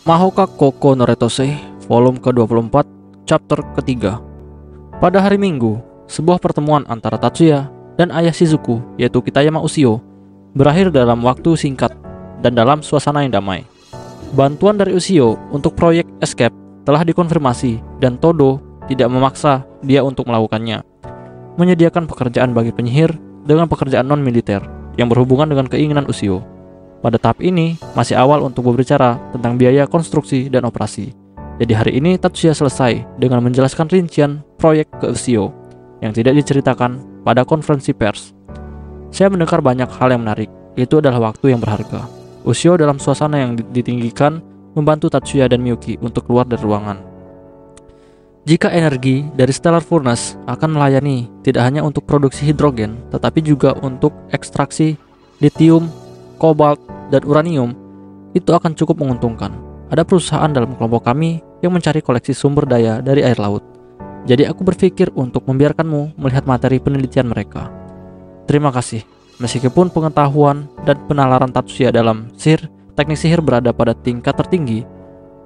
Mahoka Koko no Retose, volume ke-24, chapter ketiga. Pada hari Minggu, sebuah pertemuan antara Tatsuya dan ayah Shizuku, yaitu Kitayama Ushio, berakhir dalam waktu singkat dan dalam suasana yang damai. Bantuan dari Ushio untuk proyek Escape telah dikonfirmasi dan Todo tidak memaksa dia untuk melakukannya. Menyediakan pekerjaan bagi penyihir dengan pekerjaan non-militer yang berhubungan dengan keinginan Ushio. Pada tahap ini, masih awal untuk berbicara tentang biaya konstruksi dan operasi. Jadi hari ini Tatsuya selesai dengan menjelaskan rincian proyek ke Ushio yang tidak diceritakan pada konferensi pers. Saya mendengar banyak hal yang menarik, itu adalah waktu yang berharga. Ushio dalam suasana yang ditinggikan membantu Tatsuya dan Miyuki untuk keluar dari ruangan. Jika energi dari Stellar Furnace akan melayani tidak hanya untuk produksi hidrogen, tetapi juga untuk ekstraksi lithium, kobalt, dan uranium, itu akan cukup menguntungkan. Ada perusahaan dalam kelompok kami yang mencari koleksi sumber daya dari air laut. Jadi aku berpikir untuk membiarkanmu melihat materi penelitian mereka. Terima kasih. Meskipun pengetahuan dan penalaran Tatsuya dalam teknik sihir berada pada tingkat tertinggi,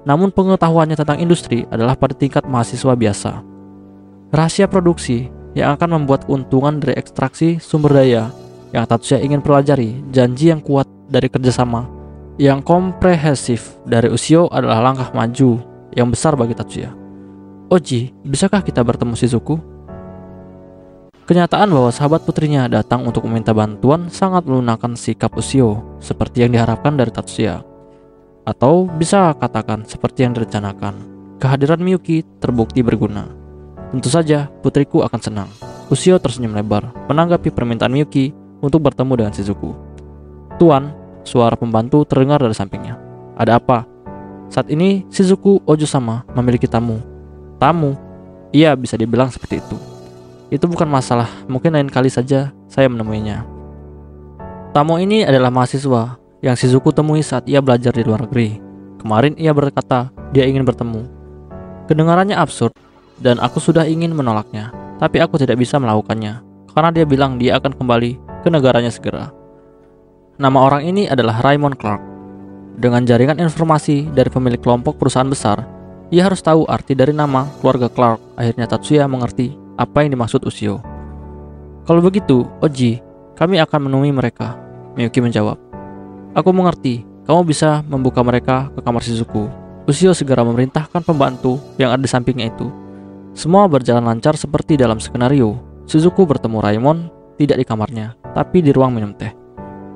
namun pengetahuannya tentang industri adalah pada tingkat mahasiswa biasa. Rahasia produksi yang akan membuat keuntungan dari ekstraksi sumber daya yang Tatsuya ingin pelajari, janji yang kuat dari kerjasama yang komprehensif dari Ushio adalah langkah maju yang besar bagi Tatsuya. Oji, bisakah kita bertemu Shizuku? Kenyataan bahwa sahabat putrinya datang untuk meminta bantuan sangat melunakkan sikap Ushio, seperti yang diharapkan dari Tatsuya. Atau bisa katakan seperti yang direncanakan, kehadiran Miyuki terbukti berguna. Tentu saja putriku akan senang. Ushio tersenyum lebar, menanggapi permintaan Miyuki untuk bertemu dengan Shizuku. Tuan, suara pembantu terdengar dari sampingnya. Ada apa? Saat ini Shizuku Ojo-sama memiliki tamu. Tamu? Iya, bisa dibilang seperti itu. Itu bukan masalah, mungkin lain kali saja saya menemuinya. Tamu ini adalah mahasiswa yang Shizuku temui saat ia belajar di luar negeri. Kemarin ia berkata dia ingin bertemu. Kedengarannya absurd dan aku sudah ingin menolaknya, tapi aku tidak bisa melakukannya karena dia bilang dia akan kembali ke negaranya segera. Nama orang ini adalah Raymond Clark. Dengan jaringan informasi dari pemilik kelompok perusahaan besar, ia harus tahu arti dari nama keluarga Clark. Akhirnya Tatsuya mengerti apa yang dimaksud Ushio. Kalau begitu, Oji, kami akan menemui mereka, Miyuki menjawab. Aku mengerti, kamu bisa membuka mereka ke kamar Shizuku. Ushio segera memerintahkan pembantu yang ada di sampingnya itu. Semua berjalan lancar seperti dalam skenario. Shizuku bertemu Raymond tidak di kamarnya, tapi di ruang minum teh.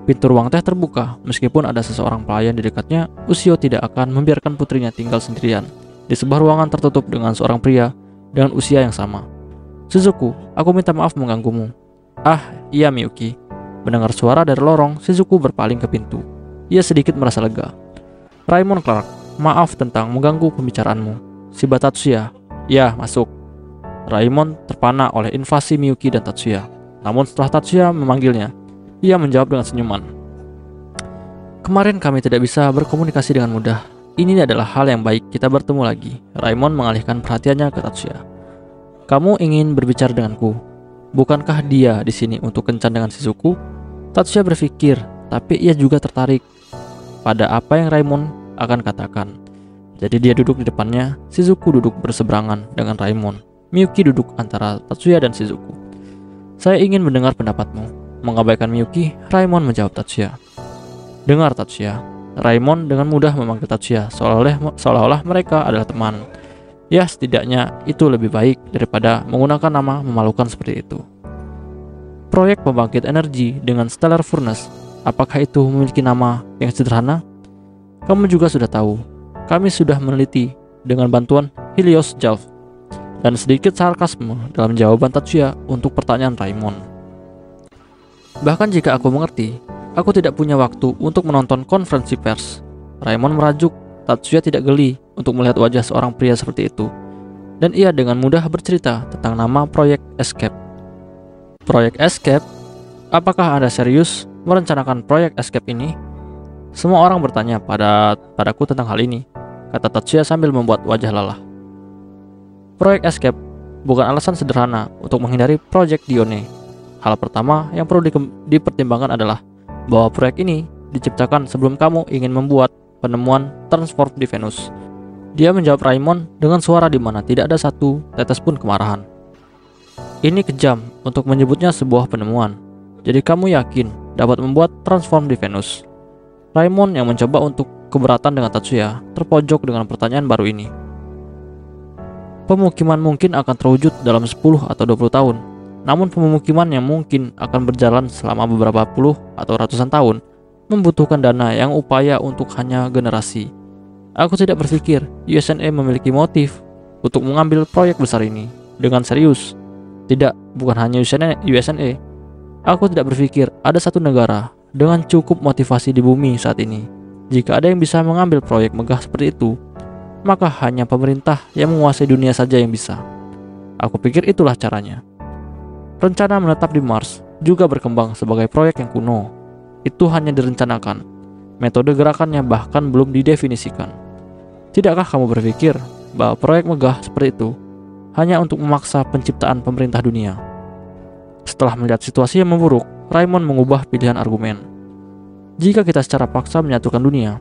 Pintu ruang teh terbuka, meskipun ada seseorang pelayan di dekatnya, Ushio tidak akan membiarkan putrinya tinggal sendirian di sebuah ruangan tertutup dengan seorang pria dengan usia yang sama. Shizuku, aku minta maaf mengganggumu. Ah, iya Miyuki. Mendengar suara dari lorong, Shizuku berpaling ke pintu. Ia sedikit merasa lega. Raymond Clark, maaf tentang mengganggu pembicaraanmu. Shiba Tatsuya, ya masuk. Raymond terpana oleh invasi Miyuki dan Tatsuya. Namun setelah Tatsuya memanggilnya, ia menjawab dengan senyuman. Kemarin kami tidak bisa berkomunikasi dengan mudah. Ini adalah hal yang baik kita bertemu lagi. Raymond mengalihkan perhatiannya ke Tatsuya. Kamu ingin berbicara denganku? Bukankah dia di sini untuk kencan dengan Shizuku? Tatsuya berpikir, tapi ia juga tertarik pada apa yang Raymond akan katakan. Jadi dia duduk di depannya, Shizuku duduk berseberangan dengan Raymond. Miyuki duduk antara Tatsuya dan Shizuku. Saya ingin mendengar pendapatmu. Mengabaikan Miyuki, Raymond menjawab Tatsuya. Dengar Tatsuya. Raymond dengan mudah memanggil Tatsuya seolah-olah mereka adalah teman. Ya, setidaknya itu lebih baik daripada menggunakan nama memalukan seperti itu. Proyek pembangkit energi dengan Stellar Furnace, apakah itu memiliki nama yang sederhana? Kamu juga sudah tahu, kami sudah meneliti dengan bantuan Helios Jalf. Dan sedikit sarkasme dalam jawaban Tatsuya untuk pertanyaan Raymond. Bahkan jika aku mengerti, aku tidak punya waktu untuk menonton konferensi pers. Raymond merajuk. Tatsuya tidak geli untuk melihat wajah seorang pria seperti itu. Dan ia dengan mudah bercerita tentang nama proyek Escape. Proyek Escape? Apakah Anda serius merencanakan proyek Escape ini? Semua orang bertanya padaku tentang hal ini, kata Tatsuya sambil membuat wajah lelah. Proyek Escape bukan alasan sederhana untuk menghindari proyek Dione. Hal pertama yang perlu dipertimbangkan adalah bahwa proyek ini diciptakan sebelum kamu ingin membuat penemuan transform di Venus. Dia menjawab Raymond dengan suara di mana tidak ada satu tetes pun kemarahan. Ini kejam untuk menyebutnya sebuah penemuan. Jadi kamu yakin dapat membuat transform di Venus? Raymond yang mencoba untuk keberatan dengan Tatsuya terpojok dengan pertanyaan baru ini. Pemukiman mungkin akan terwujud dalam 10 atau 20 tahun. Namun pemukiman yang mungkin akan berjalan selama beberapa puluh atau ratusan tahun membutuhkan dana yang upaya untuk hanya generasi. Aku tidak berpikir USNA memiliki motif untuk mengambil proyek besar ini dengan serius. Tidak, bukan hanya USNA. Aku tidak berpikir ada satu negara dengan cukup motivasi di bumi saat ini. Jika ada yang bisa mengambil proyek megah seperti itu, maka hanya pemerintah yang menguasai dunia saja yang bisa. Aku pikir itulah caranya. Rencana menetap di Mars juga berkembang sebagai proyek yang kuno. Itu hanya direncanakan. Metode gerakannya bahkan belum didefinisikan. Tidakkah kamu berpikir bahwa proyek megah seperti itu hanya untuk memaksa penciptaan pemerintah dunia? Setelah melihat situasi yang memburuk, Raymond mengubah pilihan argumen. Jika kita secara paksa menyatukan dunia,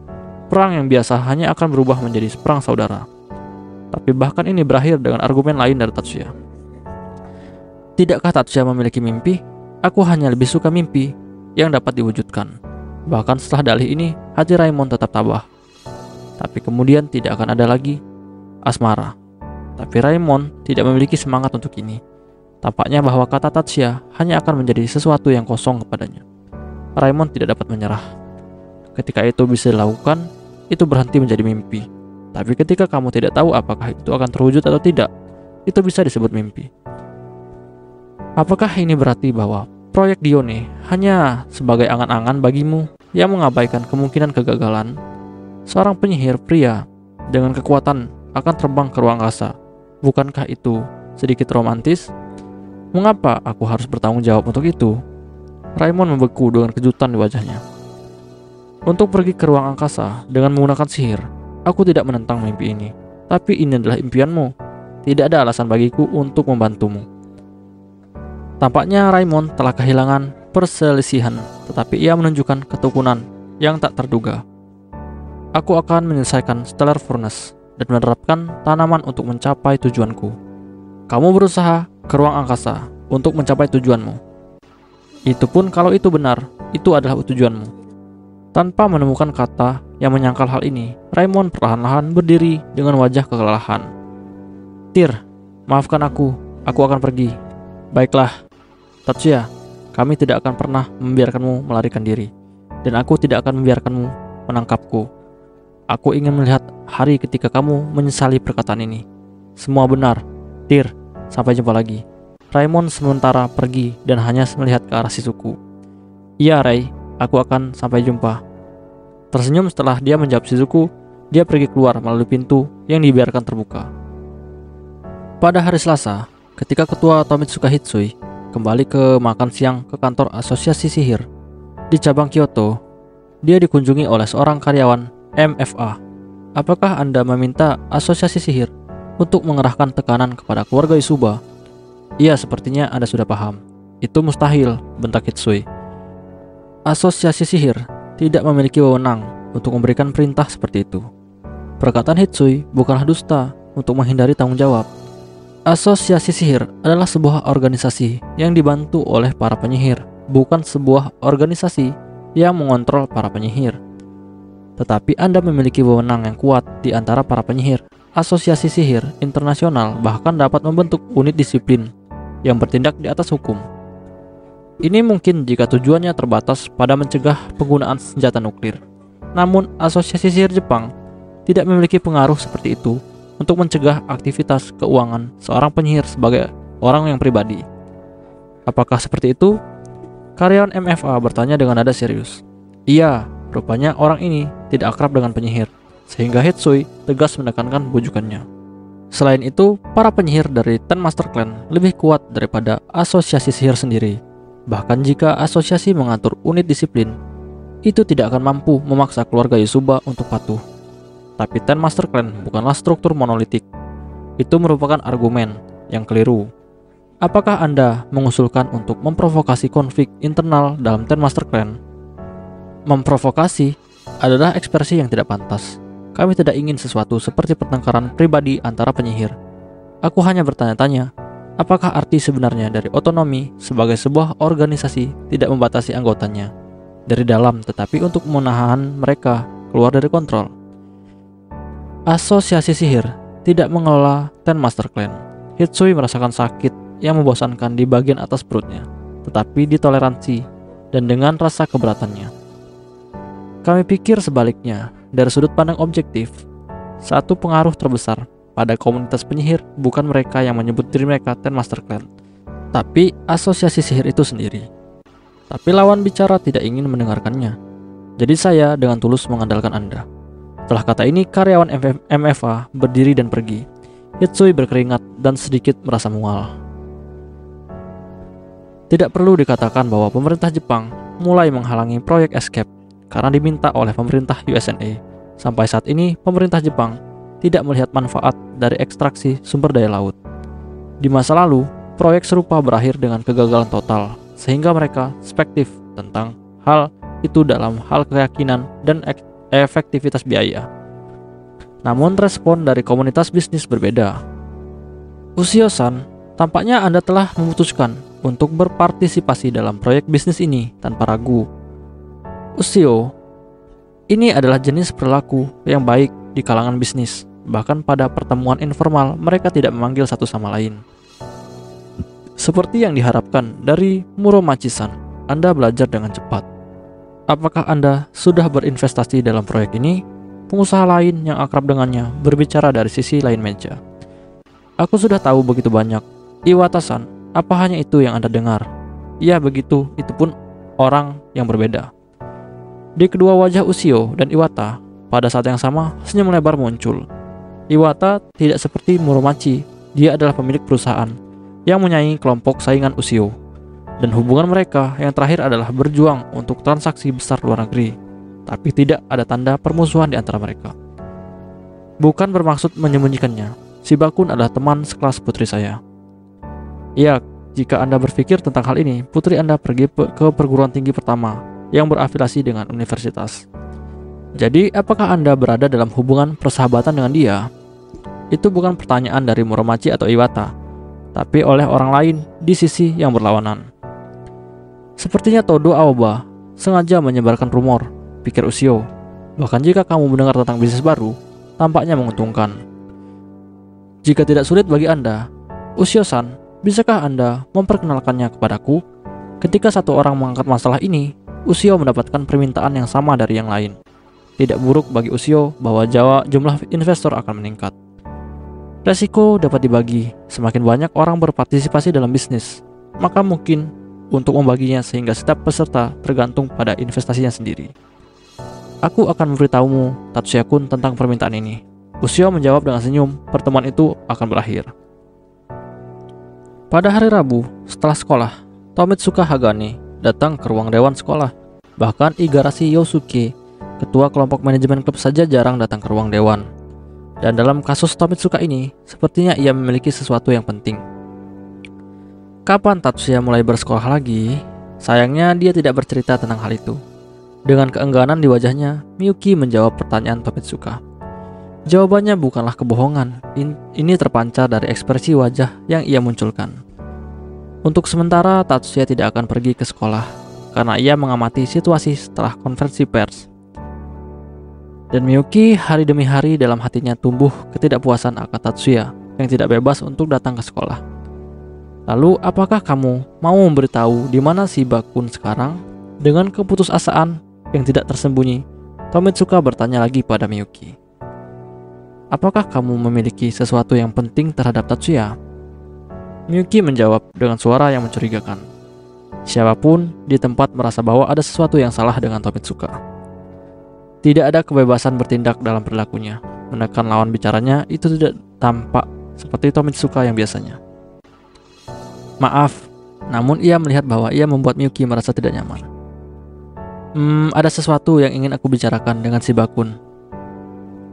perang yang biasa hanya akan berubah menjadi perang saudara. Tapi bahkan ini berakhir dengan argumen lain dari Tatsuya. Tidakkah Tatsuya memiliki mimpi? Aku hanya lebih suka mimpi yang dapat diwujudkan. Bahkan setelah dalih ini, hati Raymond tetap tabah. Tapi kemudian tidak akan ada lagi asmara. Tapi Raymond tidak memiliki semangat untuk ini. Tampaknya bahwa kata Tatsuya hanya akan menjadi sesuatu yang kosong kepadanya. Raymond tidak dapat menyerah. Ketika itu bisa dilakukan, itu berhenti menjadi mimpi. Tapi ketika kamu tidak tahu apakah itu akan terwujud atau tidak, itu bisa disebut mimpi. Apakah ini berarti bahwa proyek Dione hanya sebagai angan-angan bagimu yang mengabaikan kemungkinan kegagalan? Seorang penyihir pria dengan kekuatan akan terbang ke ruang angkasa. Bukankah itu sedikit romantis? Mengapa aku harus bertanggung jawab untuk itu? Raymond membeku dengan kejutan di wajahnya. Untuk pergi ke ruang angkasa dengan menggunakan sihir, aku tidak menentang mimpi ini. Tapi ini adalah impianmu. Tidak ada alasan bagiku untuk membantumu. Tampaknya Raymond telah kehilangan perselisihan, tetapi ia menunjukkan ketukunan yang tak terduga. Aku akan menyelesaikan stellar furnace dan menerapkan tanaman untuk mencapai tujuanku. Kamu berusaha ke ruang angkasa untuk mencapai tujuanmu. Itu pun kalau itu benar, itu adalah tujuanmu. Tanpa menemukan kata yang menyangkal hal ini, Raymond perlahan-lahan berdiri dengan wajah kelelahan. Tyr, maafkan aku akan pergi. Baiklah, Tatsuya, kami tidak akan pernah membiarkanmu melarikan diri, dan aku tidak akan membiarkanmu menangkapku. Aku ingin melihat hari ketika kamu menyesali perkataan ini. Semua benar, Tyr, sampai jumpa lagi. Raymond sementara pergi dan hanya melihat ke arah Shizuku. Iya, Ray, aku akan sampai jumpa. Tersenyum setelah dia menjawab Shizuku, dia pergi keluar melalui pintu yang dibiarkan terbuka. Pada hari Selasa, ketika ketua Tomitsuka Hitsui kembali ke makan siang ke kantor asosiasi sihir di cabang Kyoto, dia dikunjungi oleh seorang karyawan MFA. Apakah Anda meminta asosiasi sihir untuk mengerahkan tekanan kepada keluarga Isuba? Iya, sepertinya Anda sudah paham. Itu mustahil, bentak Hitsui. Asosiasi sihir tidak memiliki wewenang untuk memberikan perintah seperti itu. Perkataan Hitsui bukanlah dusta untuk menghindari tanggung jawab. Asosiasi sihir adalah sebuah organisasi yang dibantu oleh para penyihir, bukan sebuah organisasi yang mengontrol para penyihir. Tetapi Anda memiliki wewenang yang kuat di antara para penyihir. Asosiasi sihir internasional bahkan dapat membentuk unit disiplin yang bertindak di atas hukum. Ini mungkin jika tujuannya terbatas pada mencegah penggunaan senjata nuklir. Namun, asosiasi sihir Jepang tidak memiliki pengaruh seperti itu untuk mencegah aktivitas keuangan seorang penyihir sebagai orang yang pribadi. Apakah seperti itu? Karyawan MFA bertanya dengan nada serius. Iya, rupanya orang ini tidak akrab dengan penyihir, sehingga Hitsui tegas menekankan bujukannya. Selain itu, para penyihir dari Ten Master Clan lebih kuat daripada asosiasi sihir sendiri. Bahkan jika asosiasi mengatur unit disiplin, itu tidak akan mampu memaksa keluarga Yusuba untuk patuh. Tapi Ten Master Clan bukanlah struktur monolitik. Itu merupakan argumen yang keliru. Apakah Anda mengusulkan untuk memprovokasi konflik internal dalam Ten Master Clan? Memprovokasi? adalah ekspresi yang tidak pantas. Kami tidak ingin sesuatu seperti pertengkaran pribadi antara penyihir. Aku hanya bertanya-tanya, apakah arti sebenarnya dari otonomi sebagai sebuah organisasi tidak membatasi anggotanya dari dalam, tetapi untuk menahan mereka keluar dari kontrol. Asosiasi sihir tidak mengelola Ten Master Clan. Hitsui merasakan sakit yang membosankan di bagian atas perutnya, tetapi ditoleransi dan dengan rasa keberatannya. Kami pikir sebaliknya, dari sudut pandang objektif, satu pengaruh terbesar pada komunitas penyihir bukan mereka yang menyebut diri mereka Ten Master Clan, tapi asosiasi sihir itu sendiri. Tapi lawan bicara tidak ingin mendengarkannya. Jadi saya dengan tulus mengandalkan Anda. Setelah kata ini, karyawan MFA berdiri dan pergi. Hitsui berkeringat dan sedikit merasa mual. Tidak perlu dikatakan bahwa pemerintah Jepang mulai menghalangi proyek Escape karena diminta oleh pemerintah USA. Sampai saat ini, pemerintah Jepang tidak melihat manfaat dari ekstraksi sumber daya laut. Di masa lalu, proyek serupa berakhir dengan kegagalan total, sehingga mereka spektif tentang hal itu dalam hal keyakinan dan efektivitas biaya. Namun respon dari komunitas bisnis berbeda. Ushio-san, tampaknya Anda telah memutuskan untuk berpartisipasi dalam proyek bisnis ini tanpa ragu. Ushio, ini adalah jenis perilaku yang baik di kalangan bisnis. Bahkan pada pertemuan informal, mereka tidak memanggil satu sama lain. Seperti yang diharapkan dari Muromachi-san, Anda belajar dengan cepat. Apakah Anda sudah berinvestasi dalam proyek ini? Pengusaha lain yang akrab dengannya berbicara dari sisi lain meja. Aku sudah tahu begitu banyak. Iwata-san, apa hanya itu yang Anda dengar? Ya begitu, itu pun orang yang berbeda. Di kedua wajah Ushio dan Iwata, pada saat yang sama, senyum lebar muncul. Iwata tidak seperti Muromachi, dia adalah pemilik perusahaan yang menyaingi kelompok saingan Ushio. Dan hubungan mereka yang terakhir adalah berjuang untuk transaksi besar luar negeri, tapi tidak ada tanda permusuhan di antara mereka. Bukan bermaksud menyembunyikannya, si Bakun adalah teman sekelas putri saya. Ya, jika Anda berpikir tentang hal ini, putri Anda pergi ke perguruan tinggi pertama yang berafiliasi dengan universitas. Jadi, apakah Anda berada dalam hubungan persahabatan dengan dia? Itu bukan pertanyaan dari Muromachi atau Iwata, tapi oleh orang lain di sisi yang berlawanan. Sepertinya Todo Aoba sengaja menyebarkan rumor, pikir Ushio. Bahkan jika kamu mendengar tentang bisnis baru, tampaknya menguntungkan. Jika tidak sulit bagi Anda, Ushio-san, bisakah Anda memperkenalkannya kepadaku? Ketika satu orang mengangkat masalah ini, Ushio mendapatkan permintaan yang sama dari yang lain. Tidak buruk bagi Ushio bahwa jumlah investor akan meningkat. Resiko dapat dibagi, semakin banyak orang berpartisipasi dalam bisnis, maka mungkin untuk membaginya sehingga setiap peserta tergantung pada investasinya sendiri. Aku akan memberitahumu, Tatsuya-kun, tentang permintaan ini. Ushio menjawab dengan senyum, pertemuan itu akan berakhir. Pada hari Rabu, setelah sekolah, Tomitsuka Hagane datang ke ruang dewan sekolah. Bahkan Igarashi Yosuke, ketua kelompok manajemen klub saja jarang datang ke ruang dewan. Dan dalam kasus Tomitsuka ini, sepertinya ia memiliki sesuatu yang penting. Kapan Tatsuya mulai bersekolah lagi? Sayangnya dia tidak bercerita tentang hal itu. Dengan keengganan di wajahnya, Miyuki menjawab pertanyaan Tomitsuka. Jawabannya bukanlah kebohongan. Ini terpancar dari ekspresi wajah yang ia munculkan. Untuk sementara, Tatsuya tidak akan pergi ke sekolah karena ia mengamati situasi setelah konferensi pers. Dan Miyuki hari demi hari dalam hatinya tumbuh ketidakpuasan akan Tatsuya yang tidak bebas untuk datang ke sekolah. Lalu, apakah kamu mau memberitahu di mana si Bakun sekarang? Dengan keputusasaan yang tidak tersembunyi, Tomitsuka bertanya lagi pada Miyuki. Apakah kamu memiliki sesuatu yang penting terhadap Tatsuya? Miyuki menjawab dengan suara yang mencurigakan. Siapapun di tempat merasa bahwa ada sesuatu yang salah dengan Tomitsuka. Tidak ada kebebasan bertindak dalam perilakunya. Menekan lawan bicaranya itu tidak tampak seperti Tomitsuka yang biasanya. Maaf, namun ia melihat bahwa ia membuat Miyuki merasa tidak nyaman. Ada sesuatu yang ingin aku bicarakan dengan si Bakun.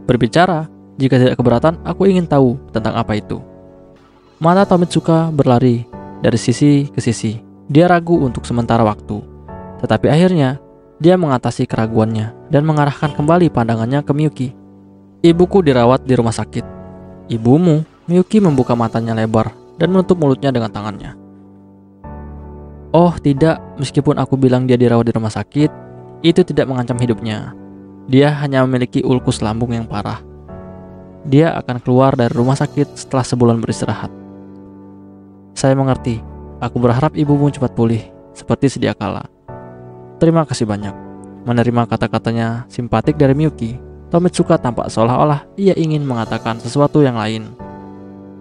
Berbicara, jika tidak keberatan, aku ingin tahu tentang apa itu. Mata Tomitsuka berlari dari sisi ke sisi. Dia ragu untuk sementara waktu. Tetapi akhirnya, Dia mengatasi keraguannya dan mengarahkan kembali pandangannya ke Miyuki. Ibuku dirawat di rumah sakit. Ibumu? Miyuki membuka matanya lebar dan menutup mulutnya dengan tangannya. Oh tidak, meskipun aku bilang dia dirawat di rumah sakit, itu tidak mengancam hidupnya. Dia hanya memiliki ulkus lambung yang parah. Dia akan keluar dari rumah sakit setelah sebulan beristirahat. Saya mengerti. Aku berharap ibumu cepat pulih, seperti sedia kala. Terima kasih banyak. Menerima kata-katanya simpatik dari Miyuki, Tomitsuka tampak seolah-olah ia ingin mengatakan sesuatu yang lain.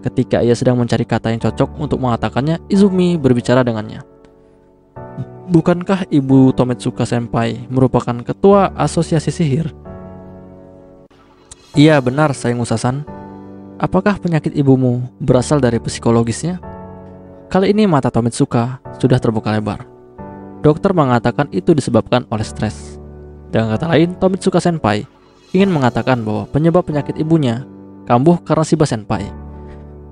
Ketika ia sedang mencari kata yang cocok untuk mengatakannya, Izumi berbicara dengannya. Bukankah ibu Tomitsuka Senpai merupakan ketua asosiasi sihir? Iya benar, Sayang Musasan. Apakah penyakit ibumu berasal dari psikologisnya? Kali ini mata Tomitsuka sudah terbuka lebar. Dokter mengatakan itu disebabkan oleh stres. Dengan kata lain, Tomitsuka Senpai ingin mengatakan bahwa penyebab penyakit ibunya kambuh karena Shiba Senpai.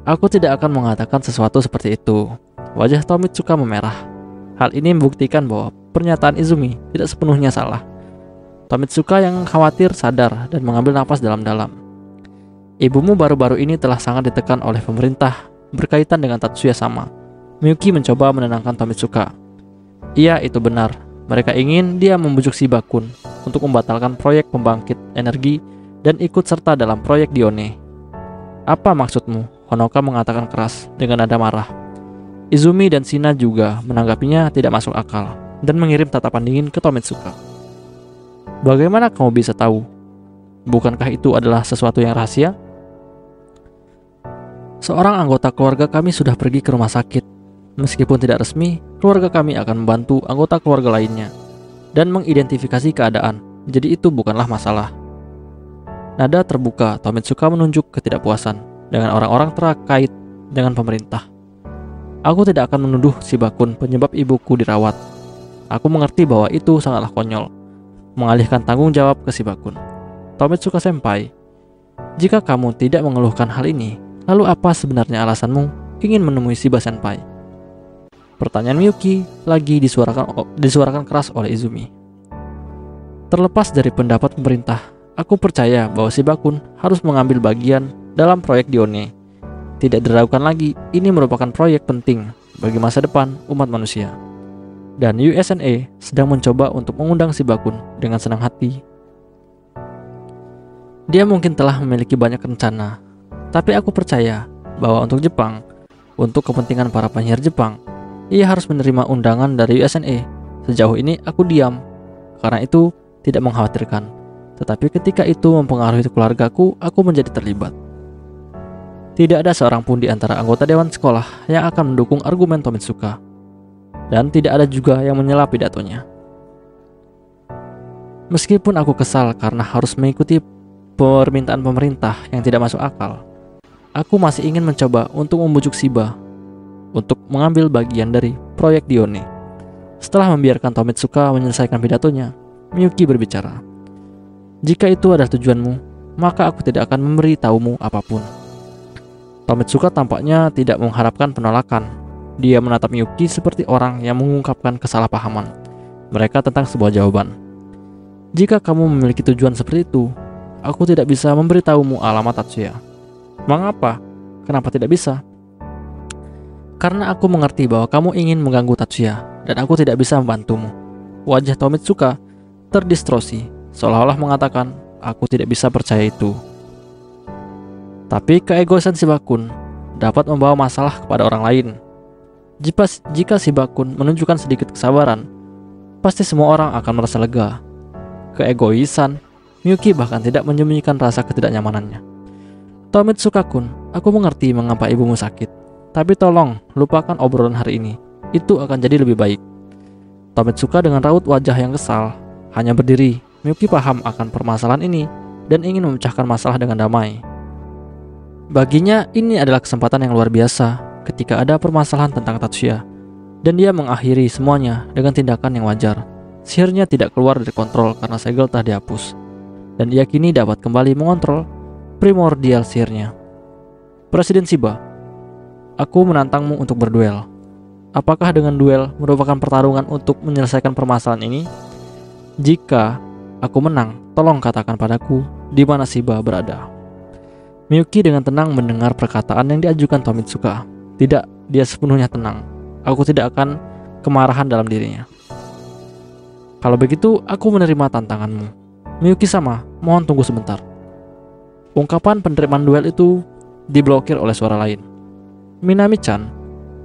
Aku tidak akan mengatakan sesuatu seperti itu. Wajah Tomitsuka memerah. Hal ini membuktikan bahwa pernyataan Izumi tidak sepenuhnya salah. Tomitsuka yang khawatir sadar dan mengambil napas dalam-dalam. Ibumu baru-baru ini telah sangat ditekan oleh pemerintah berkaitan dengan Tatsuya sama. Miyuki mencoba menenangkan Tomitsuka. Iya, itu benar. Mereka ingin dia membujuk Shiba-kun untuk membatalkan proyek pembangkit energi dan ikut serta dalam proyek Dione. Apa maksudmu? Honoka mengatakan keras dengan nada marah. Izumi dan Shina juga menanggapinya tidak masuk akal dan mengirim tatapan dingin ke Tomitsuka. Bagaimana kamu bisa tahu? Bukankah itu adalah sesuatu yang rahasia? Seorang anggota keluarga kami sudah pergi ke rumah sakit. Meskipun tidak resmi, keluarga kami akan membantu anggota keluarga lainnya dan mengidentifikasi keadaan, jadi itu bukanlah masalah. Nada terbuka, Tomitsuka menunjuk ketidakpuasan dengan orang-orang terkait dengan pemerintah. Aku tidak akan menuduh Shiba-kun penyebab ibuku dirawat. Aku mengerti bahwa itu sangatlah konyol, mengalihkan tanggung jawab ke Shiba-kun. Tomitsuka Senpai, jika kamu tidak mengeluhkan hal ini, lalu apa sebenarnya alasanmu ingin menemui Shiba Senpai? Pertanyaan Miyuki lagi disuarakan keras oleh Izumi. Terlepas dari pendapat pemerintah, aku percaya bahwa Shiba-kun harus mengambil bagian dalam proyek Dione. Tidak diragukan lagi, ini merupakan proyek penting bagi masa depan umat manusia. Dan USNA sedang mencoba untuk mengundang Shiba-kun dengan senang hati. Dia mungkin telah memiliki banyak rencana, tapi aku percaya bahwa untuk Jepang, untuk kepentingan para penyihir Jepang, ia harus menerima undangan dari USNA. Sejauh ini aku diam, karena itu tidak mengkhawatirkan. Tetapi ketika itu mempengaruhi keluargaku, aku menjadi terlibat. Tidak ada seorang pun di antara anggota dewan sekolah yang akan mendukung argumen Tomitsuka. Dan tidak ada juga yang menyela pidatonya. Meskipun aku kesal karena harus mengikuti permintaan pemerintah yang tidak masuk akal, aku masih ingin mencoba untuk membujuk Shiba untuk mengambil bagian dari proyek Dione. Setelah membiarkan Tomitsuka menyelesaikan pidatonya, Miyuki berbicara. Jika itu adalah tujuanmu, maka aku tidak akan memberitahumu apapun. Tomitsuka tampaknya tidak mengharapkan penolakan. Dia menatap Miyuki seperti orang yang mengungkapkan kesalahpahaman mereka tentang sebuah jawaban. Jika kamu memiliki tujuan seperti itu, aku tidak bisa memberitahumu alamat Tatsuya. Mengapa? Kenapa tidak bisa? Karena aku mengerti bahwa kamu ingin mengganggu Tatsuya dan aku tidak bisa membantumu. Wajah Tomitsuka terdistorsi, seolah-olah mengatakan, aku tidak bisa percaya itu. Tapi keegoisan Shiba-kun dapat membawa masalah kepada orang lain. Jika Shiba-kun menunjukkan sedikit kesabaran, pasti semua orang akan merasa lega. Keegoisan, Miyuki bahkan tidak menyembunyikan rasa ketidaknyamanannya. Tomitsuka-kun, aku mengerti mengapa ibumu sakit. Tapi tolong, lupakan obrolan hari ini. Itu akan jadi lebih baik. Tomitsuka dengan raut wajah yang kesal hanya berdiri. Miyuki paham akan permasalahan ini dan ingin memecahkan masalah dengan damai. Baginya, ini adalah kesempatan yang luar biasa ketika ada permasalahan tentang Tatsuya, dan dia mengakhiri semuanya dengan tindakan yang wajar. Sihirnya tidak keluar dari kontrol karena segel telah dihapus, dan ia kini dapat kembali mengontrol primordial sihirnya. Presiden Shiba, aku menantangmu untuk berduel. Apakah dengan duel merupakan pertarungan untuk menyelesaikan permasalahan ini? Jika aku menang, tolong katakan padaku di mana Shiba berada. Miyuki dengan tenang mendengar perkataan yang diajukan Tomitsuka. Tidak, dia sepenuhnya tenang. Aku tidak akan kemarahan dalam dirinya. Kalau begitu, aku menerima tantanganmu. Miyuki-sama, mohon tunggu sebentar. Ungkapan penerimaan duel itu diblokir oleh suara lain. Minami-chan,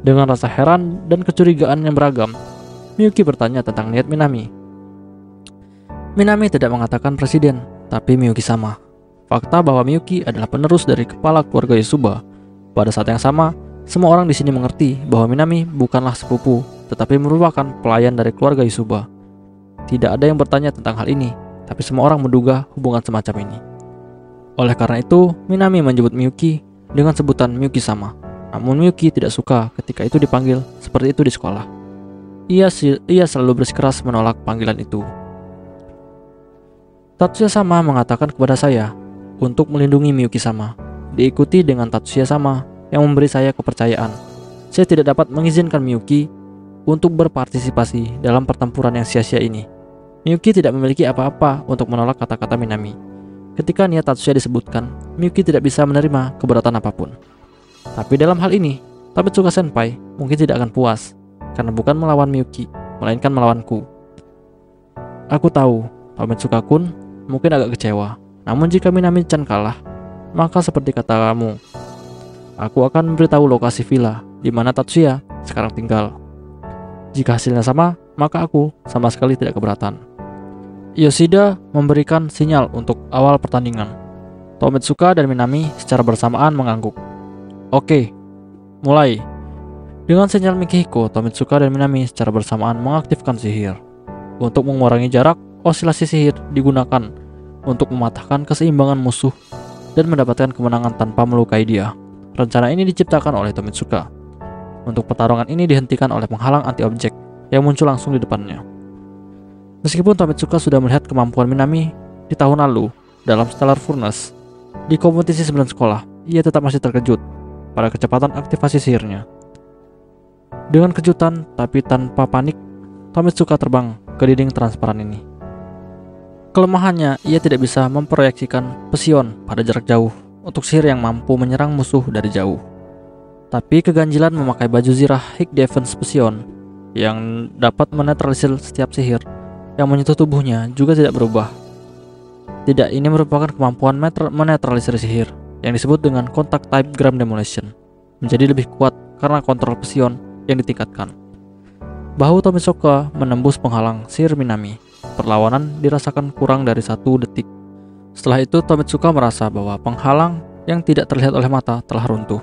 dengan rasa heran dan kecurigaan yang beragam, Miyuki bertanya tentang niat Minami. Minami tidak mengatakan presiden, tapi Miyuki-sama. Fakta bahwa Miyuki adalah penerus dari kepala keluarga Yosuba. Pada saat yang sama, semua orang di sini mengerti bahwa Minami bukanlah sepupu, tetapi merupakan pelayan dari keluarga Yosuba. Tidak ada yang bertanya tentang hal ini, tapi semua orang menduga hubungan semacam ini. Oleh karena itu, Minami menyebut Miyuki dengan sebutan Miyuki-sama. Namun Miyuki tidak suka ketika itu dipanggil seperti itu di sekolah. Ia selalu bersikeras menolak panggilan itu. Tatsuya-sama mengatakan kepada saya untuk melindungi Miyuki-sama. Diikuti dengan Tatsuya-sama yang memberi saya kepercayaan. Saya tidak dapat mengizinkan Miyuki untuk berpartisipasi dalam pertempuran yang sia-sia ini. Miyuki tidak memiliki apa-apa untuk menolak kata-kata Minami. Ketika niat Tatsuya disebutkan, Miyuki tidak bisa menerima keberatan apapun. Tapi dalam hal ini, Tomitsuka Senpai mungkin tidak akan puas, karena bukan melawan Miyuki, melainkan melawanku. Aku tahu, Tomitsuka-kun mungkin agak kecewa. Namun jika Minami-chan kalah, maka seperti kata kamu, aku akan memberitahu lokasi villa di mana Tatsuya sekarang tinggal. Jika hasilnya sama, maka aku sama sekali tidak keberatan. Yoshida memberikan sinyal untuk awal pertandingan. Tomitsuka dan Minami secara bersamaan mengangguk. Oke, mulai. Dengan sinyal Mikihiko, Tomitsuka dan Minami secara bersamaan mengaktifkan sihir. Untuk mengurangi jarak, osilasi sihir digunakan untuk mematahkan keseimbangan musuh dan mendapatkan kemenangan tanpa melukai dia. Rencana ini diciptakan oleh Tomitsuka. Untuk pertarungan ini dihentikan oleh penghalang anti-objek yang muncul langsung di depannya. Meskipun Tomitsuka sudah melihat kemampuan Minami di tahun lalu dalam Stellar Furnace di kompetisi 9 sekolah, ia tetap masih terkejut pada kecepatan aktivasi sihirnya. Dengan kejutan tapi tanpa panik, Tomitsuka terbang ke dinding transparan ini. Kelemahannya, ia tidak bisa memproyeksikan pesion pada jarak jauh untuk sihir yang mampu menyerang musuh dari jauh. Tapi keganjilan memakai baju zirah High Defense Pesion yang dapat menetralisir setiap sihir yang menyentuh tubuhnya juga tidak berubah. Tidak, ini merupakan kemampuan menetralisir sihir yang disebut dengan Contact Type Gram Demolition menjadi lebih kuat karena kontrol pesion yang ditingkatkan. Bahu Tomitsuka menembus penghalang sihir Minami. Perlawanan dirasakan kurang dari 1 detik. Setelah itu Tomitsuka merasa bahwa penghalang yang tidak terlihat oleh mata telah runtuh.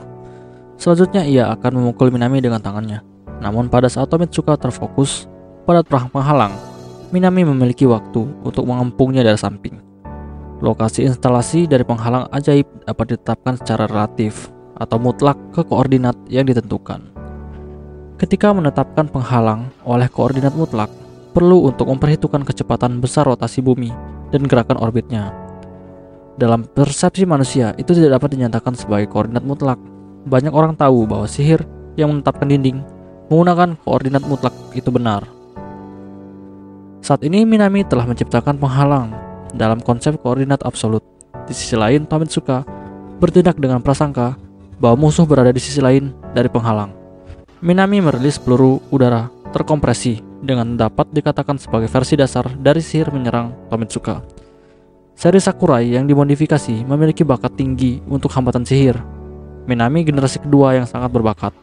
Selanjutnya ia akan memukul Minami dengan tangannya. Namun pada saat Tomitsuka terfokus pada perang penghalang, Minami memiliki waktu untuk mengempungnya dari samping. Lokasi instalasi dari penghalang ajaib dapat ditetapkan secara relatif atau mutlak ke koordinat yang ditentukan. Ketika menetapkan penghalang oleh koordinat mutlak, perlu untuk memperhitungkan kecepatan besar rotasi bumi dan gerakan orbitnya. Dalam persepsi manusia, itu tidak dapat dinyatakan sebagai koordinat mutlak. Banyak orang tahu bahwa sihir yang menetapkan dinding menggunakan koordinat mutlak itu benar. Saat ini Minami telah menciptakan penghalang dalam konsep koordinat absolut. Di sisi lain, Tomitsuka bertindak dengan prasangka bahwa musuh berada di sisi lain dari penghalang. Minami merilis peluru udara terkompresi dengan dapat dikatakan sebagai versi dasar dari sihir menyerang Tomitsuka. Seri Sakurai yang dimodifikasi memiliki bakat tinggi untuk hambatan sihir. Minami generasi kedua yang sangat berbakat.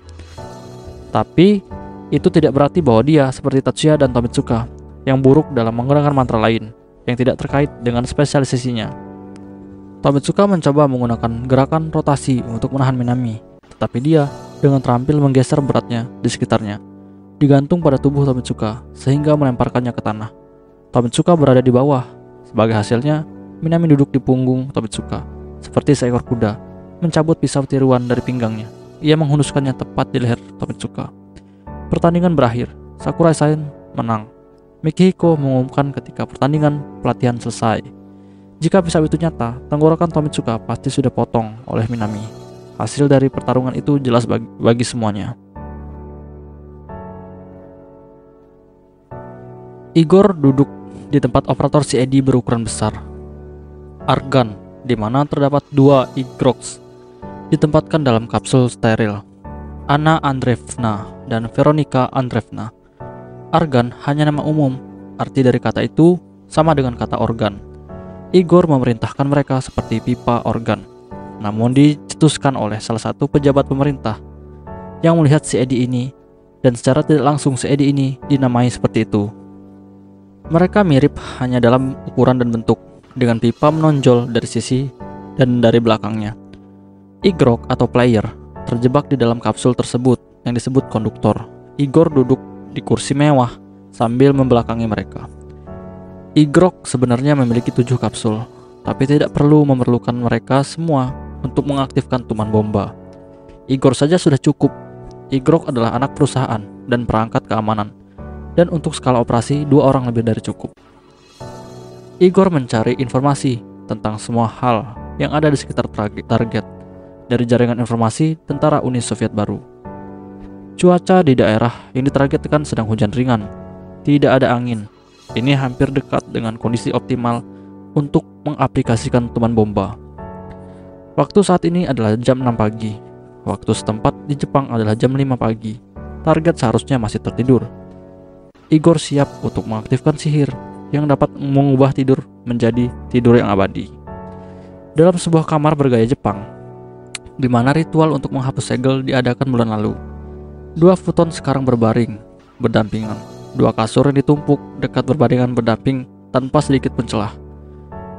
Tapi, itu tidak berarti bahwa dia seperti Tatsuya dan Tomitsuka yang buruk dalam menggunakan mantra lain yang tidak terkait dengan spesialisasinya. Tomitsuka mencoba menggunakan gerakan rotasi untuk menahan Minami, tetapi dia dengan terampil menggeser beratnya di sekitarnya, digantung pada tubuh Tomitsuka sehingga melemparkannya ke tanah. Tomitsuka berada di bawah. Sebagai hasilnya, Minami duduk di punggung Tomitsuka seperti seekor kuda, mencabut pisau tiruan dari pinggangnya. Ia menghunuskannya tepat di leher Tomitsuka. Pertandingan berakhir. Sakurai-san menang. Mikihiko mengumumkan ketika pertandingan pelatihan selesai. Jika pisau itu nyata, tenggorokan Tomitsuka pasti sudah potong oleh Minami. Hasil dari pertarungan itu jelas bagi semuanya. Igor duduk di tempat operator CID berukuran besar. Argan, di mana terdapat 2 Igroks, ditempatkan dalam kapsul steril. Anna Andreevna dan Veronika Andreevna. Argan hanya nama umum, arti dari kata itu sama dengan kata organ. Igor memerintahkan mereka seperti pipa organ, namun dicetuskan oleh salah satu pejabat pemerintah yang melihat CID ini, dan secara tidak langsung CID ini dinamai seperti itu. Mereka mirip hanya dalam ukuran dan bentuk, dengan pipa menonjol dari sisi dan dari belakangnya. Igrok atau player terjebak di dalam kapsul tersebut yang disebut konduktor. Igor duduk di kursi mewah sambil membelakangi mereka. Igrok sebenarnya memiliki 7 kapsul, tapi tidak perlu memerlukan mereka semua untuk mengaktifkan tuman bomba. Igor saja sudah cukup. Igrok adalah anak perusahaan dan perangkat keamanan, dan untuk skala operasi 2 orang lebih dari cukup. Igor mencari informasi tentang semua hal yang ada di sekitar target dari jaringan informasi tentara Uni Soviet baru. Cuaca di daerah yang ditargetkan sedang hujan ringan, tidak ada angin. Ini hampir dekat dengan kondisi optimal untuk mengaplikasikan tuman bomba. Waktu saat ini adalah jam 6 pagi. Waktu setempat di Jepang adalah jam 5 pagi. Target seharusnya masih tertidur. Igor siap untuk mengaktifkan sihir yang dapat mengubah tidur menjadi tidur yang abadi. Dalam sebuah kamar bergaya Jepang, di mana ritual untuk menghapus segel diadakan bulan lalu, 2 futon sekarang berbaring, berdampingan. 2 kasur yang ditumpuk dekat berbaringan berdamping tanpa sedikit pun celah.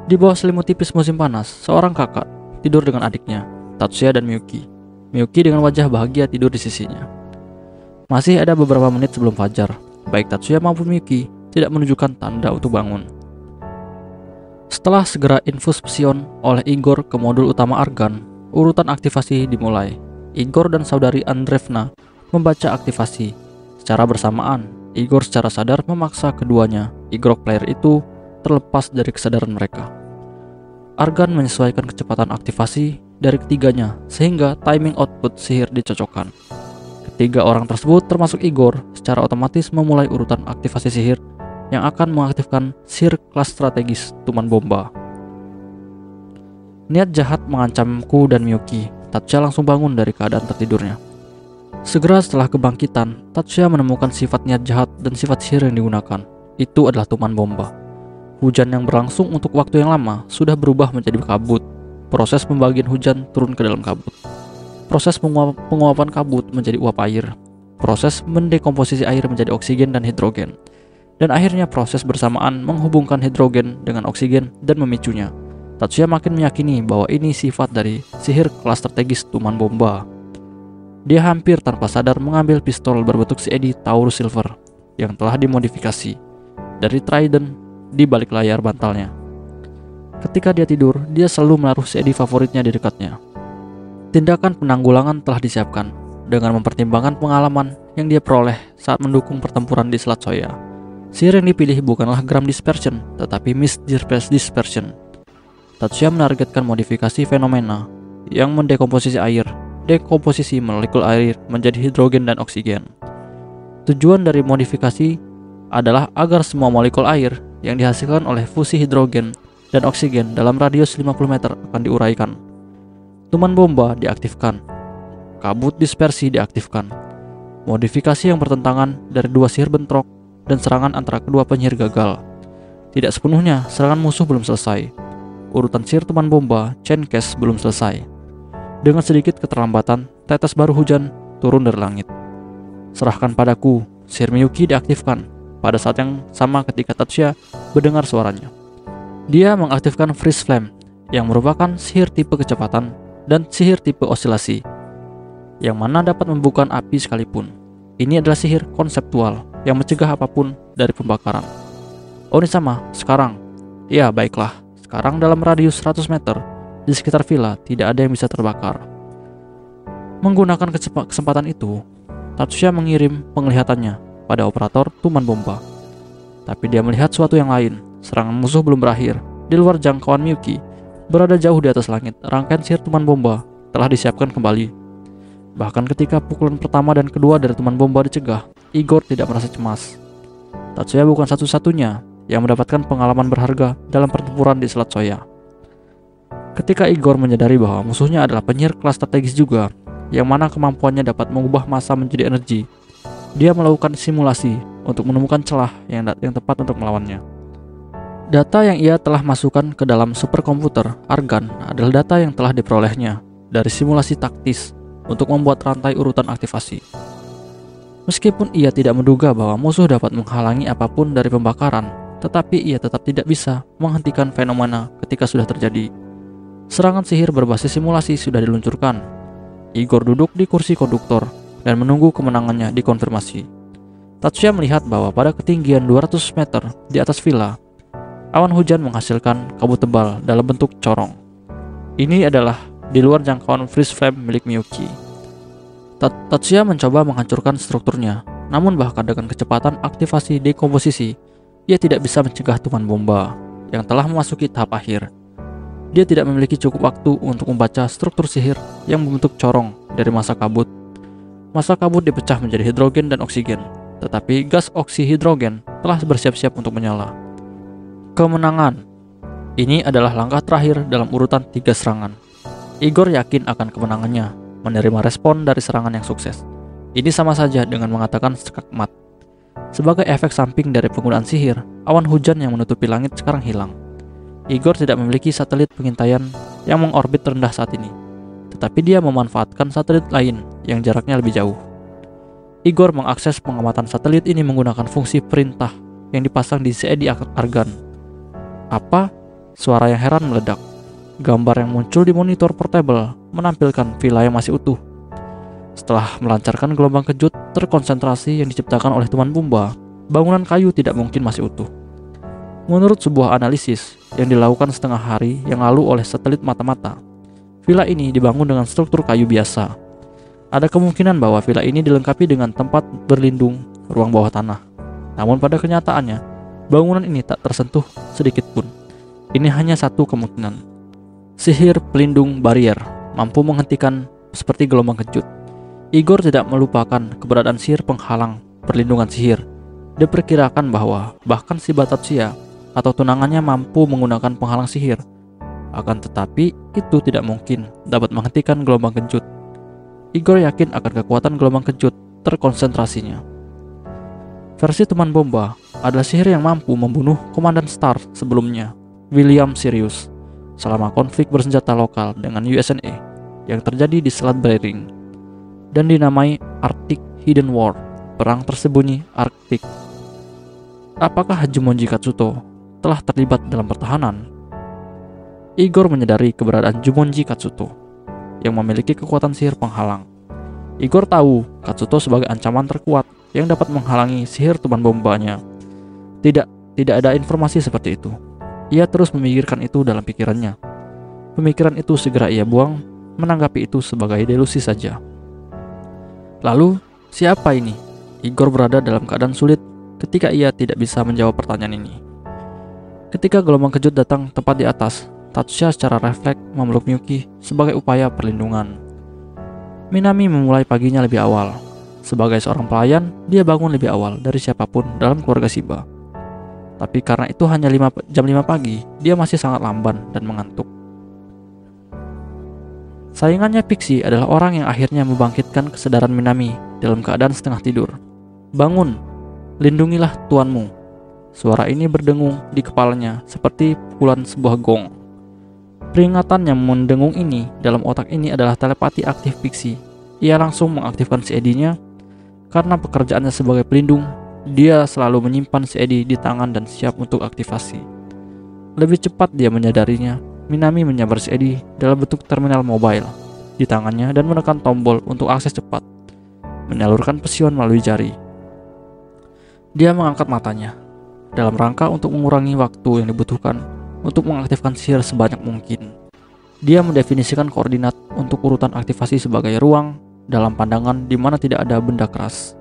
Di bawah selimut tipis musim panas, seorang kakak tidur dengan adiknya, Tatsuya dan Miyuki. Miyuki dengan wajah bahagia tidur di sisinya. Masih ada beberapa menit sebelum fajar. Baik Tatsuya maupun Miyuki tidak menunjukkan tanda untuk bangun. Setelah segera infus psion oleh Igor ke modul utama Argan, urutan aktivasi dimulai. Igor dan saudari Andreevna membaca aktivasi. Secara bersamaan, Igor secara sadar memaksa keduanya, Igrok player itu, terlepas dari kesadaran mereka. Argan menyesuaikan kecepatan aktivasi dari ketiganya sehingga timing output sihir dicocokkan. Ketiga orang tersebut termasuk Igor secara otomatis memulai urutan aktivasi sihir yang akan mengaktifkan sihir kelas strategis tuman bomba. Niat jahat mengancamku dan Miyuki. Tatsuya langsung bangun dari keadaan tertidurnya. Segera setelah kebangkitan, Tatsuya menemukan sifat niat jahat dan sifat sihir yang digunakan. Itu adalah tuman bomba. Hujan yang berlangsung untuk waktu yang lama sudah berubah menjadi kabut. Proses pembagian hujan turun ke dalam kabut. Proses penguapan kabut menjadi uap air. Proses mendekomposisi air menjadi oksigen dan hidrogen. Dan akhirnya proses bersamaan menghubungkan hidrogen dengan oksigen dan memicunya. Tatsuya makin meyakini bahwa ini sifat dari sihir kelas strategis tuman bomba. Dia hampir tanpa sadar mengambil pistol berbentuk CID Taurus Silver yang telah dimodifikasi dari Trident di balik layar bantalnya. Ketika dia tidur, dia selalu menaruh CID favoritnya di dekatnya. Tindakan penanggulangan telah disiapkan dengan mempertimbangkan pengalaman yang dia peroleh saat mendukung pertempuran di Selat Soya. Sihir yang dipilih bukanlah Gram Dispersion, tetapi Mist Dispersion. Tatsuya menargetkan modifikasi fenomena yang mendekomposisi air, dekomposisi molekul air menjadi hidrogen dan oksigen. Tujuan dari modifikasi adalah agar semua molekul air yang dihasilkan oleh fusi hidrogen dan oksigen dalam radius 50 meter akan diuraikan. Tuman bomba diaktifkan. Kabut dispersi diaktifkan. Modifikasi yang bertentangan dari 2 sihir bentrok dan serangan antara kedua penyihir gagal. Tidak sepenuhnya, serangan musuh belum selesai. Urutan sihir tuman bomba, Chain Case, belum selesai. Dengan sedikit keterlambatan, tetes baru hujan turun dari langit. Serahkan padaku, sihir Miyuki diaktifkan pada saat yang sama ketika Tatsuya mendengar suaranya. Dia mengaktifkan Freeze Flame yang merupakan sihir tipe kecepatan dan sihir tipe osilasi yang mana dapat membuka api sekalipun. Ini adalah sihir konseptual yang mencegah apapun dari pembakaran. Onisama, sekarang. Ya, baiklah. Sekarang dalam radius 100 meter di sekitar villa tidak ada yang bisa terbakar. Menggunakan kesempatan itu, Tatsuya mengirim penglihatannya pada operator tuman bomba. Tapi dia melihat sesuatu yang lain. Serangan musuh belum berakhir. Di luar jangkauan Miyuki, berada jauh di atas langit, rangkaian sihir tuman bomba telah disiapkan kembali. Bahkan ketika pukulan pertama dan kedua dari tuman bomba dicegah, Igor tidak merasa cemas. Tatsuya bukan satu-satunya yang mendapatkan pengalaman berharga dalam pertempuran di Selat Soya. Ketika Igor menyadari bahwa musuhnya adalah penyihir kelas strategis juga, yang mana kemampuannya dapat mengubah massa menjadi energi, dia melakukan simulasi untuk menemukan celah yang tepat untuk melawannya. Data yang ia telah masukkan ke dalam superkomputer Argan adalah data yang telah diperolehnya dari simulasi taktis untuk membuat rantai urutan aktivasi. Meskipun ia tidak menduga bahwa musuh dapat menghalangi apapun dari pembakaran, tetapi ia tetap tidak bisa menghentikan fenomena ketika sudah terjadi. Serangan sihir berbasis simulasi sudah diluncurkan. Igor duduk di kursi konduktor dan menunggu kemenangannya dikonfirmasi. Tatsuya melihat bahwa pada ketinggian 200 meter di atas villa, awan hujan menghasilkan kabut tebal dalam bentuk corong. Ini adalah di luar jangkauan freeze frame milik Miyuki. Tatsuya mencoba menghancurkan strukturnya, namun bahkan dengan kecepatan aktivasi dekomposisi, ia tidak bisa mencegah tuman bomba yang telah memasuki tahap akhir. Dia tidak memiliki cukup waktu untuk membaca struktur sihir yang membentuk corong dari massa kabut. Massa kabut dipecah menjadi hidrogen dan oksigen, tetapi gas oksihidrogen telah bersiap-siap untuk menyala. Kemenangan. Ini adalah langkah terakhir dalam urutan 3 serangan. Igor yakin akan kemenangannya, menerima respon dari serangan yang sukses. Ini sama saja dengan mengatakan skakmat. Sebagai efek samping dari penggunaan sihir, awan hujan yang menutupi langit sekarang hilang. Igor tidak memiliki satelit pengintaian yang mengorbit rendah saat ini, tetapi dia memanfaatkan satelit lain yang jaraknya lebih jauh. Igor mengakses pengamatan satelit ini menggunakan fungsi perintah yang dipasang di CED Argan. Apa? Suara yang heran meledak. Gambar yang muncul di monitor portable menampilkan villa yang masih utuh. Setelah melancarkan gelombang kejut terkonsentrasi yang diciptakan oleh tuman bomba, bangunan kayu tidak mungkin masih utuh. Menurut sebuah analisis yang dilakukan setengah hari yang lalu oleh satelit mata-mata, villa ini dibangun dengan struktur kayu biasa. Ada kemungkinan bahwa villa ini dilengkapi dengan tempat berlindung ruang bawah tanah. Namun pada kenyataannya, bangunan ini tak tersentuh sedikit pun. Ini hanya satu kemungkinan. Sihir pelindung barrier mampu menghentikan seperti gelombang kejut. Igor tidak melupakan keberadaan sihir penghalang perlindungan sihir. Diperkirakan bahwa bahkan si Tatsuya atau tunangannya mampu menggunakan penghalang sihir. Akan tetapi itu tidak mungkin dapat menghentikan gelombang kejut. Igor yakin akan kekuatan gelombang kejut terkonsentrasinya. Versi teman bomba adalah sihir yang mampu membunuh Komandan Star sebelumnya, William Sirius, selama konflik bersenjata lokal dengan USNA yang terjadi di Selat Bering dan dinamai Arctic Hidden War, perang tersembunyi Arktik. Apakah Jumonji Katsuto telah terlibat dalam pertahanan? Igor menyadari keberadaan Jumonji Katsuto yang memiliki kekuatan sihir penghalang. Igor tahu Katsuto sebagai ancaman terkuat yang dapat menghalangi sihir tuman bombanya. Tidak ada informasi seperti itu. Ia terus memikirkan itu dalam pikirannya. Pemikiran itu segera ia buang, menanggapi itu sebagai delusi saja. Lalu, siapa ini? Igor berada dalam keadaan sulit ketika ia tidak bisa menjawab pertanyaan ini. Ketika gelombang kejut datang tepat di atas, Tatsuya secara refleks memeluk Miyuki sebagai upaya perlindungan. Minami memulai paginya lebih awal. Sebagai seorang pelayan, dia bangun lebih awal dari siapapun dalam keluarga Shiba. Tapi karena itu hanya jam 5 pagi, dia masih sangat lamban dan mengantuk. Saingannya Pixie adalah orang yang akhirnya membangkitkan kesadaran Minami dalam keadaan setengah tidur. Bangun, lindungilah tuanmu. Suara ini berdengung di kepalanya seperti pukulan sebuah gong. Peringatan yang mendengung ini dalam otak ini adalah telepati aktif Pixie. Ia langsung mengaktifkan CED-nya karena pekerjaannya sebagai pelindung. Dia selalu menyimpan CED di tangan dan siap untuk aktivasi. Lebih cepat dia menyadarinya, Minami menyabar CED dalam bentuk terminal mobile di tangannya dan menekan tombol untuk akses cepat, menyalurkan pesion melalui jari. Dia mengangkat matanya dalam rangka untuk mengurangi waktu yang dibutuhkan untuk mengaktifkan sihir sebanyak mungkin. Dia mendefinisikan koordinat untuk urutan aktivasi sebagai ruang dalam pandangan di mana tidak ada benda keras.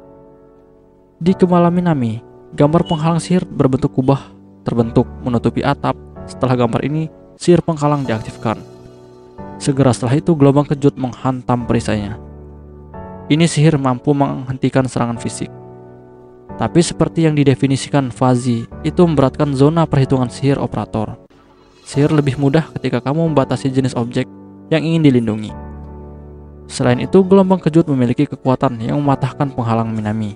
Di kepala Minami, gambar penghalang sihir berbentuk kubah terbentuk menutupi atap. Setelah gambar ini, sihir penghalang diaktifkan. Segera setelah itu, gelombang kejut menghantam perisainya. Ini sihir mampu menghentikan serangan fisik. Tapi seperti yang didefinisikan Fuzzy, itu memberatkan zona perhitungan sihir operator. Sihir lebih mudah ketika kamu membatasi jenis objek yang ingin dilindungi. Selain itu, gelombang kejut memiliki kekuatan yang mematahkan penghalang Minami.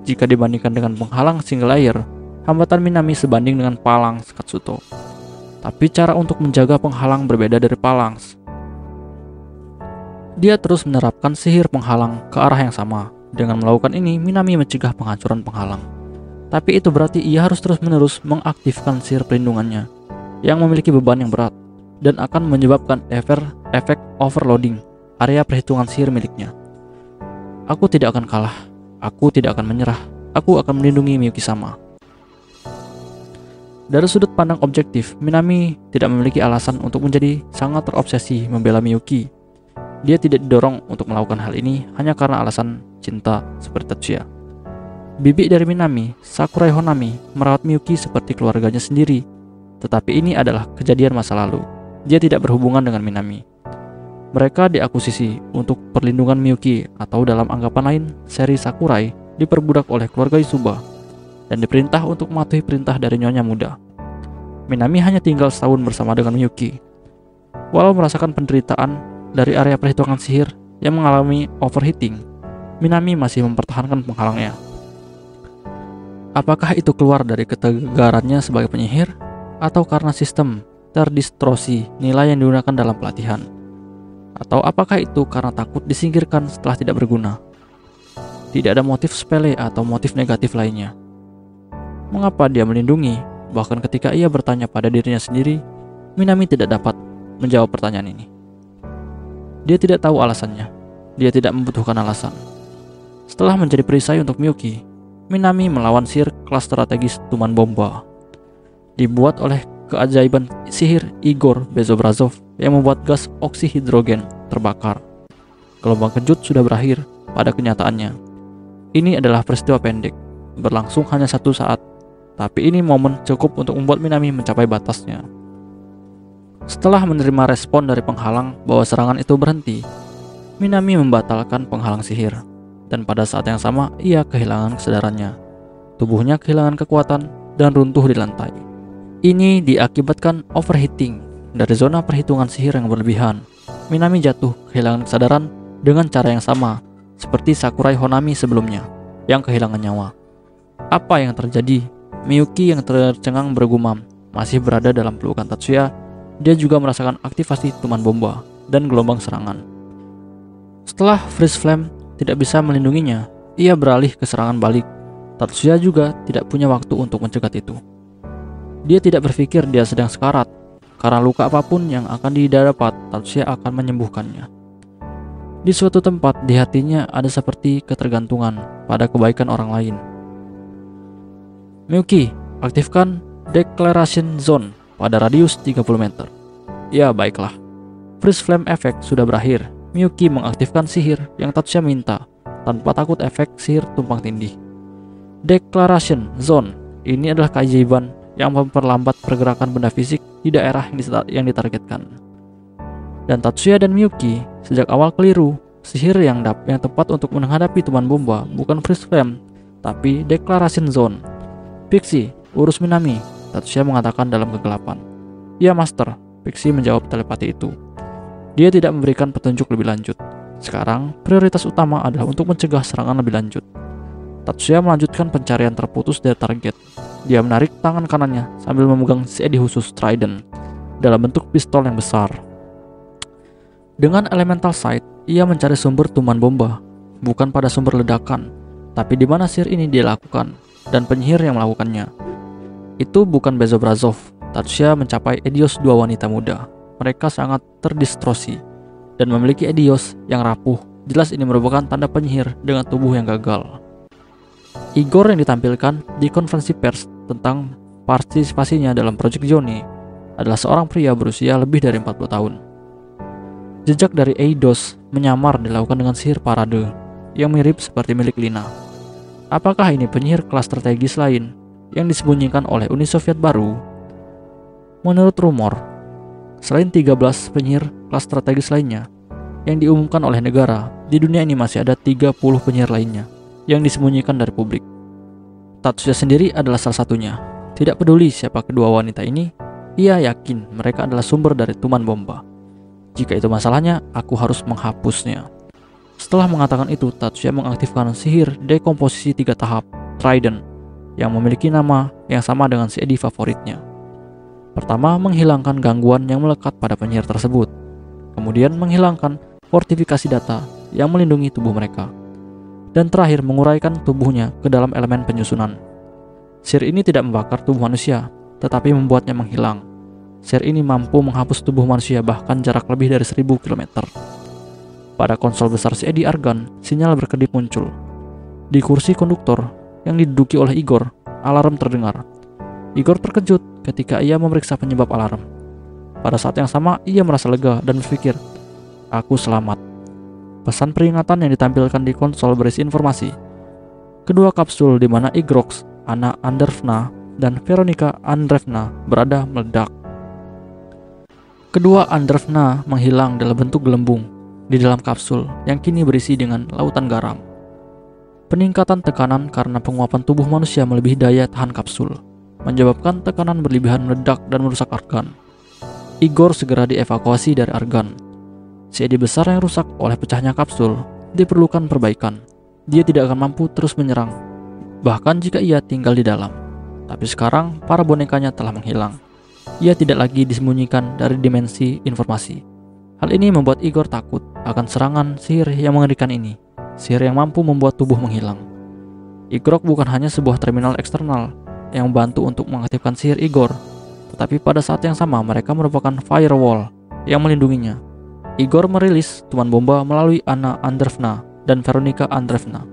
Jika dibandingkan dengan penghalang single layer, hambatan Minami sebanding dengan Phalanx Katsuto. Tapi cara untuk menjaga penghalang berbeda dari Phalanx. Dia terus menerapkan sihir penghalang ke arah yang sama. Dengan melakukan ini, Minami mencegah penghancuran penghalang. Tapi itu berarti ia harus terus-menerus mengaktifkan sihir pelindungannya yang memiliki beban yang berat dan akan menyebabkan efek overloading area perhitungan sihir miliknya. Aku tidak akan kalah. Aku tidak akan menyerah. Aku akan melindungi Miyuki-sama. Dari sudut pandang objektif, Minami tidak memiliki alasan untuk menjadi sangat terobsesi membela Miyuki. Dia tidak didorong untuk melakukan hal ini hanya karena alasan cinta seperti Tatsuya. Bibi dari Minami, Sakurai Honami, merawat Miyuki seperti keluarganya sendiri. Tetapi ini adalah kejadian masa lalu. Dia tidak berhubungan dengan Minami. Mereka diakuisisi untuk perlindungan Miyuki, atau dalam anggapan lain, seri Sakurai diperbudak oleh keluarga Izuba dan diperintah untuk mematuhi perintah dari nyonya muda. Minami hanya tinggal setahun bersama dengan Miyuki. Walau merasakan penderitaan dari area perhitungan sihir yang mengalami overheating, Minami masih mempertahankan penghalangnya. Apakah itu keluar dari ketegarannya sebagai penyihir, atau karena sistem terdistorsi nilai yang digunakan dalam pelatihan? Atau apakah itu karena takut disingkirkan setelah tidak berguna? Tidak ada motif sepele atau motif negatif lainnya. Mengapa dia melindungi? Bahkan ketika ia bertanya pada dirinya sendiri, Minami tidak dapat menjawab pertanyaan ini. Dia tidak tahu alasannya. Dia tidak membutuhkan alasan. Setelah menjadi perisai untuk Miyuki, Minami melawan sihir kelas strategis Tuman Bomba. Dibuat oleh keajaiban sihir Igor Bezobrazov yang membuat gas oksihidrogen terbakar. Gelombang kejut sudah berakhir pada kenyataannya. Ini adalah peristiwa pendek, berlangsung hanya 1 saat, tapi ini momen cukup untuk membuat Minami mencapai batasnya. Setelah menerima respon dari penghalang bahwa serangan itu berhenti, Minami membatalkan penghalang sihir, dan pada saat yang sama ia kehilangan kesadarannya. Tubuhnya kehilangan kekuatan dan runtuh di lantai. Ini diakibatkan overheating dari zona perhitungan sihir yang berlebihan. Minami jatuh kehilangan kesadaran dengan cara yang sama seperti Sakurai Honami sebelumnya yang kehilangan nyawa. Apa yang terjadi? Miyuki yang tercengang bergumam masih berada dalam pelukan Tatsuya. Dia juga merasakan aktivasi Tuman Bomba dan gelombang serangan. Setelah Freeze Flame tidak bisa melindunginya, ia beralih ke serangan balik. Tatsuya juga tidak punya waktu untuk mencegat itu. Dia tidak berpikir dia sedang sekarat, karena luka apapun yang akan didapat, Tatsuya akan menyembuhkannya. Di suatu tempat di hatinya ada seperti ketergantungan pada kebaikan orang lain. Miyuki, aktifkan Declaration Zone pada radius 30 meter. Ya, baiklah. Freeze Flame Effect sudah berakhir. Miyuki mengaktifkan sihir yang Tatsuya minta, tanpa takut efek sihir tumpang tindih. Declaration Zone ini adalah keajaiban yang memperlambat pergerakan benda fisik di daerah yang ditargetkan. Dan Tatsuya dan Miyuki sejak awal keliru. Sihir yang tepat untuk menghadapi Tuman Bomba bukan Freeze Flame, tapi Declaration Zone. Pixie, urus Minami, Tatsuya mengatakan dalam kegelapan. Ya, Master, Pixie menjawab telepati itu. Dia tidak memberikan petunjuk lebih lanjut. Sekarang, prioritas utama adalah untuk mencegah serangan lebih lanjut. Tatsuya melanjutkan pencarian terputus dari target. Dia menarik tangan kanannya sambil memegang CD khusus Trident dalam bentuk pistol yang besar. Dengan Elemental Sight, ia mencari sumber Tuman Bomba, bukan pada sumber ledakan, tapi di mana sihir ini dilakukan dan penyihir yang melakukannya. Itu bukan Bezobrazov. Tatsuya mencapai Edios 2 wanita muda. Mereka sangat terdistorsi dan memiliki Edios yang rapuh. Jelas ini merupakan tanda penyihir dengan tubuh yang gagal. Igor yang ditampilkan di konferensi pers tentang partisipasinya dalam Project Johnny adalah seorang pria berusia lebih dari 40 tahun. Jejak dari Eidos menyamar dilakukan dengan sihir parade yang mirip seperti milik Lina. Apakah ini penyihir kelas strategis lain yang disembunyikan oleh Uni Soviet baru? Menurut rumor, selain 13 penyihir kelas strategis lainnya yang diumumkan oleh negara, di dunia ini masih ada 30 penyihir lainnya yang disembunyikan dari publik. Tatsuya sendiri adalah salah satunya. Tidak peduli siapa kedua wanita ini, ia yakin mereka adalah sumber dari tuman bomba. Jika itu masalahnya, aku harus menghapusnya. Setelah mengatakan itu, Tatsuya mengaktifkan sihir dekomposisi 3 tahap, Trident, yang memiliki nama yang sama dengan si Eddie favoritnya. Pertama, menghilangkan gangguan yang melekat pada penyihir tersebut. Kemudian menghilangkan fortifikasi data yang melindungi tubuh mereka. Dan terakhir, menguraikan tubuhnya ke dalam elemen penyusunan. Sihir ini tidak membakar tubuh manusia, tetapi membuatnya menghilang. Sihir ini mampu menghapus tubuh manusia bahkan jarak lebih dari 1000 km. Pada konsol besar si Eddie Argan, sinyal berkedip muncul. Di kursi konduktor yang diduduki oleh Igor, alarm terdengar. Igor terkejut ketika ia memeriksa penyebab alarm. Pada saat yang sama, ia merasa lega dan berpikir, "Aku selamat." Pesan peringatan yang ditampilkan di konsol berisi informasi. Kedua kapsul di mana Igrox, Anna Andreevna, dan Veronika Andreevna berada meledak. Kedua Andreevna menghilang dalam bentuk gelembung di dalam kapsul yang kini berisi dengan lautan garam. Peningkatan tekanan karena penguapan tubuh manusia melebihi daya tahan kapsul, menyebabkan tekanan berlebihan meledak dan merusak argan. Igor segera dievakuasi dari argan. Si Eddie besar yang rusak oleh pecahnya kapsul diperlukan perbaikan. Dia tidak akan mampu terus menyerang, bahkan jika ia tinggal di dalam. Tapi sekarang para bonekanya telah menghilang. Ia tidak lagi disembunyikan dari dimensi informasi. Hal ini membuat Igor takut akan serangan sihir yang mengerikan ini. Sihir yang mampu membuat tubuh menghilang. Igor bukan hanya sebuah terminal eksternal yang membantu untuk mengaktifkan sihir Igor, tetapi pada saat yang sama mereka merupakan firewall yang melindunginya. Igor merilis tuman bomba melalui Anna Andreevna dan Veronika Andreevna.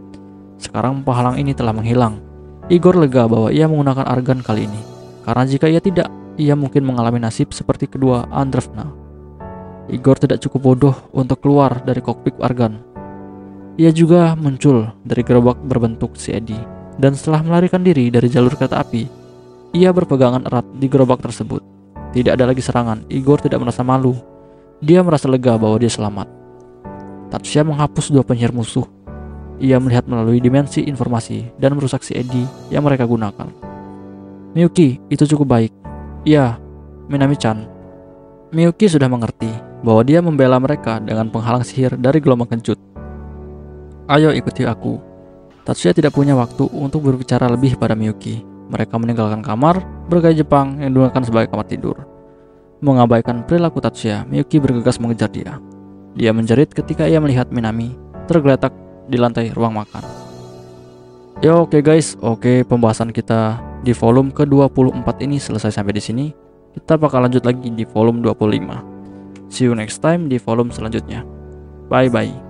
Sekarang penghalang ini telah menghilang. Igor lega bahwa ia menggunakan argan kali ini, karena jika ia tidak, ia mungkin mengalami nasib seperti kedua Andreevna. Igor tidak cukup bodoh untuk keluar dari kokpit argan. Ia juga muncul dari gerobak berbentuk si Eddie, dan setelah melarikan diri dari jalur kereta api, ia berpegangan erat di gerobak tersebut. Tidak ada lagi serangan. Igor tidak merasa malu. Dia merasa lega bahwa dia selamat. Tatsuya menghapus 2 penyihir musuh. Ia melihat melalui dimensi informasi dan merusak si Eddie yang mereka gunakan. Miyuki, itu cukup baik. Ya, Minami-chan. Miyuki sudah mengerti bahwa dia membela mereka dengan penghalang sihir dari gelombang kejut. Ayo ikuti aku. Tatsuya tidak punya waktu untuk berbicara lebih pada Miyuki. Mereka meninggalkan kamar bergaya Jepang yang digunakan sebagai kamar tidur. Mengabaikan perilaku Tatsuya, Miyuki bergegas mengejar dia. Dia menjerit ketika ia melihat Minami tergeletak di lantai ruang makan. Ya oke guys, pembahasan kita di volume ke-24 ini selesai sampai di sini. Kita bakal lanjut lagi di volume 25. See you next time di volume selanjutnya. Bye bye.